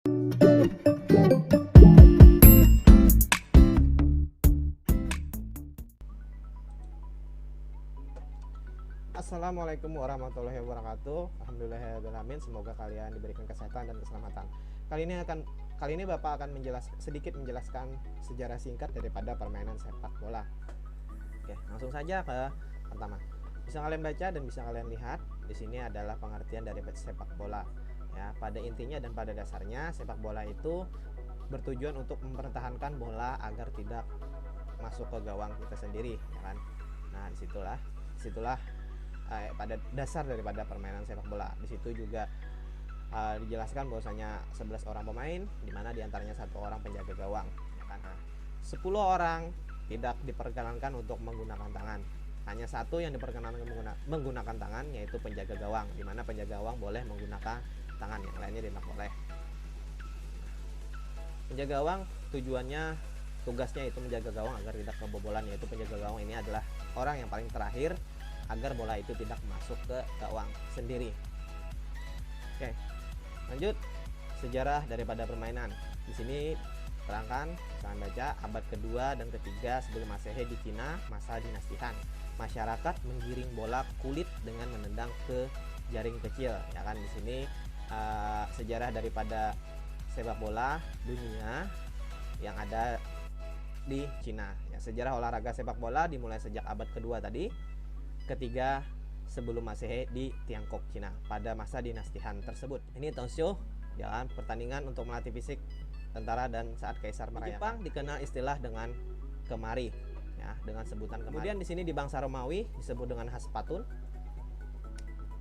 Assalamualaikum warahmatullahi wabarakatuh. Alhamdulillahirobbilalamin. Semoga kalian diberikan kesehatan dan keselamatan. Kali ini Bapak akan sedikit menjelaskan sejarah singkat daripada permainan sepak bola. Oke, langsung saja ke pertama. Bisa kalian baca dan bisa kalian lihat di sini adalah pengertian dari sepak bola. Ya, pada intinya dan pada dasarnya sepak bola itu bertujuan untuk mempertahankan bola agar tidak masuk ke gawang kita sendiri, ya kan? Nah, disitulah pada dasar daripada permainan sepak bola. Di situ juga dijelaskan bahwasanya 11 orang pemain, di mana diantaranya 1 orang penjaga gawang, ya kan? Nah, 10 orang tidak diperkenankan untuk menggunakan tangan. Hanya 1 yang diperkenankan menggunakan tangan, yaitu penjaga gawang, di mana penjaga gawang boleh menggunakan tangan, yang lainnya tidak boleh. Penjaga gawang tugasnya itu menjaga gawang agar tidak kebobolan, yaitu penjaga gawang ini adalah orang yang paling terakhir agar bola itu tidak masuk ke gawang sendiri. Oke, lanjut sejarah daripada permainan. Di sini terangkan, jangan baca, abad kedua dan ketiga sebelum Masehi di Cina, masa dinasti Han. Masyarakat menggiring bola kulit dengan menendang ke jaring kecil, ya kan? Di sini sejarah daripada sepak bola dunia yang ada di Cina. Ya, sejarah olahraga sepak bola dimulai sejak abad kedua ketiga sebelum Masehi di Tiongkok, Cina pada masa dinasti Han tersebut. Ini Tongshou, jalan pertandingan untuk melatih fisik tentara dan saat kaisar merayakan. Jepang dikenal istilah dengan kemari, ya, dengan sebutan kemari. Kemudian di sini di bangsa Romawi disebut dengan Haspatun.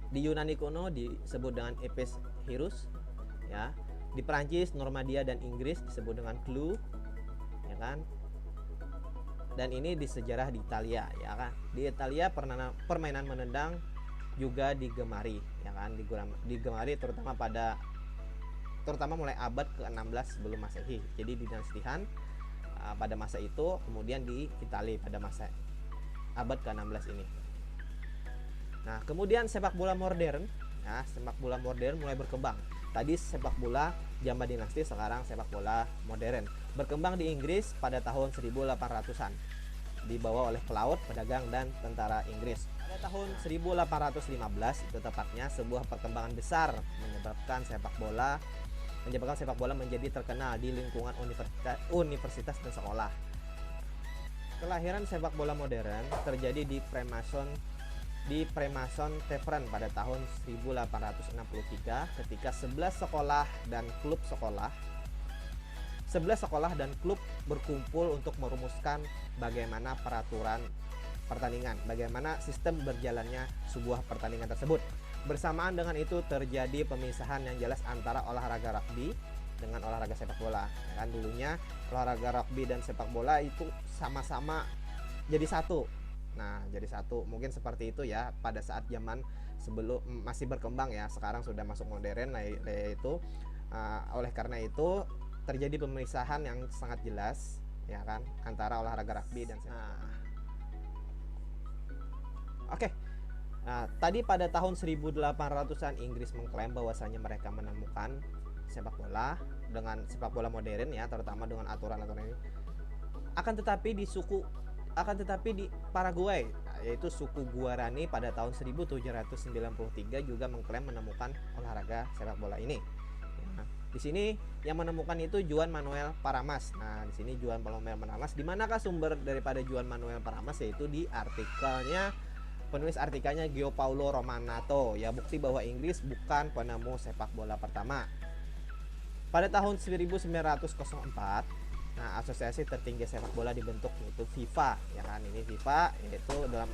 Di Yunani kuno disebut dengan Epes Hirus, ya. Di Perancis, Normandia dan Inggris disebut dengan Clou, ya kan? Dan ini di sejarah di Italia, ya kan? Di Italia permainan menendang juga digemari, ya kan? Digemari terutama mulai abad ke-16 sebelum Masehi. Jadi dinasti Han pada masa itu, kemudian di Italia pada masa abad ke-16 ini. Nah, kemudian sepak bola modern, ya, sepak bola modern mulai berkembang. Tadi sepak bola zaman dinasti, sekarang sepak bola modern. Berkembang di Inggris pada tahun 1800-an. Dibawa oleh pelaut, pedagang, dan tentara Inggris. Pada tahun 1815 itu tepatnya, sebuah perkembangan besar menyebabkan sepak bola menjadi terkenal di lingkungan universitas dan sekolah. Kelahiran sepak bola modern terjadi di Freemason Tavern pada tahun 1863 ketika 11 sekolah dan klub berkumpul untuk merumuskan bagaimana peraturan pertandingan, bagaimana sistem berjalannya sebuah pertandingan tersebut. Bersamaan dengan itu terjadi pemisahan yang jelas antara olahraga rugby dengan olahraga sepak bola. Ya kan, dulunya olahraga rugby dan sepak bola itu sama-sama jadi satu. Nah, jadi satu. Mungkin seperti itu ya pada saat zaman sebelum masih berkembang, ya. Sekarang sudah masuk modern, yaitu oleh karena itu terjadi pemisahan yang sangat jelas, ya kan, antara olahraga rugby dan sepak bola. Oke. Nah, tadi pada tahun 1800-an Inggris mengklaim bahwasanya mereka menemukan sepak bola dengan sepak bola modern, ya, terutama dengan aturan-aturan ini. Akan tetapi di Paraguay, yaitu suku Guarani pada tahun 1793 juga mengklaim menemukan olahraga sepak bola ini. Nah, di sini yang menemukan itu Juan Manuel Paramas. Nah, di sini Juan Manuel Paramas. Di manakah sumber daripada Juan Manuel Paramas? Yaitu di penulis artikelnya Gio Paulo Romanato, ya, bukti bahwa Inggris bukan penemu sepak bola pertama. Pada tahun 1904, nah, asosiasi tertinggi sepak bola dibentuk, yaitu FIFA, ya kan. Ini FIFA, yaitu dalam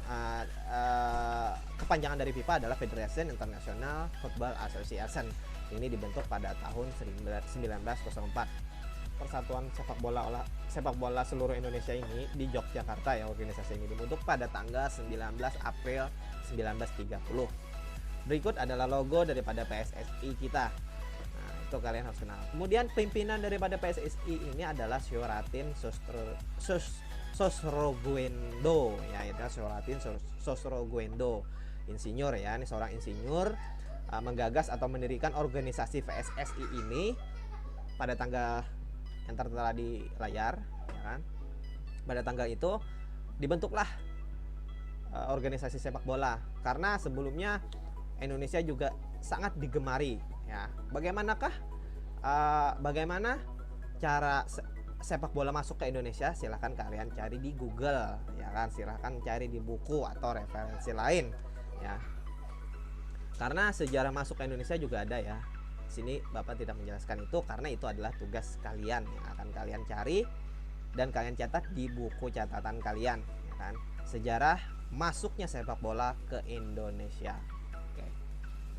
kepanjangan dari FIFA adalah Federation International Football Association. Ini dibentuk pada tahun 1904. Persatuan sepak bola seluruh Indonesia ini di Yogyakarta, ya, organisasi ini dibentuk pada tanggal 19 April 1930. Berikut adalah logo daripada PSSI kita. Nah, itu kalian harus kenal. Kemudian pimpinan daripada PSSI ini adalah Syoratin Sosroguendo, ya, itu Syoratin Sosroguendo, insinyur, ya. Ini seorang insinyur menggagas atau mendirikan organisasi PSSI ini pada tanggal yang tertera di layar, ya kan? Pada tanggal itu dibentuklah organisasi sepak bola, karena sebelumnya Indonesia juga sangat digemari, ya. Bagaimana cara sepak bola masuk ke Indonesia? Silahkan kalian cari di Google, ya kan? Silahkan cari di buku atau referensi lain, ya. Karena sejarah masuk ke Indonesia juga ada, ya. Sini Bapak tidak menjelaskan itu karena itu adalah tugas kalian yang akan kalian cari dan kalian catat di buku catatan kalian, ya kan? Sejarah masuknya sepak bola ke Indonesia. Oke.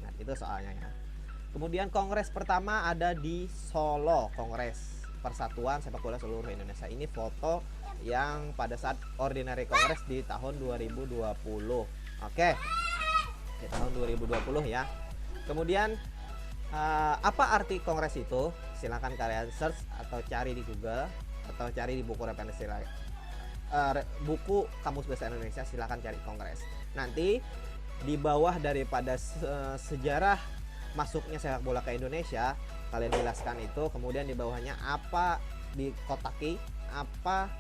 Nah, itu soalnya, ya. Kemudian kongres pertama ada di Solo, Kongres Persatuan Sepak Bola Seluruh Indonesia. Ini foto yang pada saat ordinary kongres di tahun 2020. Oke. Di tahun 2020, ya. Kemudian apa arti kongres itu? Silakan kalian search atau cari di Google atau cari di buku referensi lain. Buku Kamus Bahasa Indonesia, silahkan cari kongres. Nanti di bawah daripada sejarah masuknya sepak bola ke Indonesia, kalian jelaskan itu. Kemudian di bawahnya apa dikotaki, apa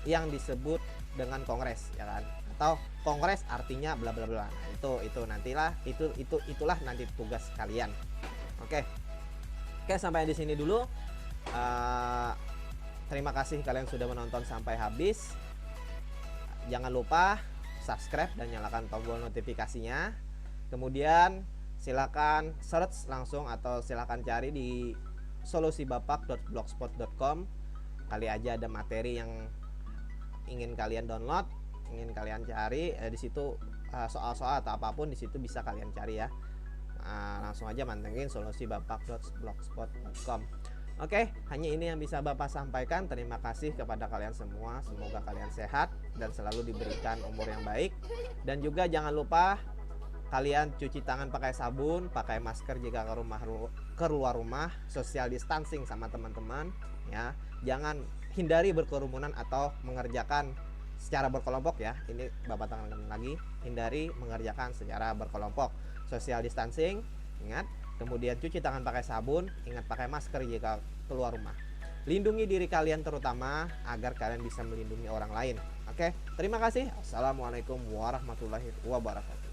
yang disebut dengan kongres, ya kan? Atau kongres artinya bla bla bla. Nah, itu nantilah itulah nanti tugas kalian. Oke, sampai di sini dulu. Terima kasih kalian sudah menonton sampai habis. Jangan lupa subscribe dan nyalakan tombol notifikasinya. Kemudian silakan search langsung atau silakan cari di solusibapak.blogspot.com. Kali aja ada materi yang ingin kalian download, ingin kalian cari. Di situ soal-soal atau apapun di situ bisa kalian cari, ya. Langsung aja mantengin solusibapak.blogspot.com. Oke, hanya ini yang bisa Bapak sampaikan. Terima kasih kepada kalian semua. Semoga kalian sehat dan selalu diberikan umur yang baik. Dan juga jangan lupa kalian cuci tangan pakai sabun, pakai masker jika keluar rumah, social distancing sama teman-teman, ya. Jangan hindari berkerumunan atau mengerjakan secara berkelompok, ya. Ini Bapak tekankan lagi, hindari mengerjakan secara berkelompok. Social distancing, ingat. Kemudian cuci tangan pakai sabun, ingat pakai masker jika keluar rumah. Lindungi diri kalian terutama agar kalian bisa melindungi orang lain. Oke, terima kasih. Assalamualaikum warahmatullahi wabarakatuh.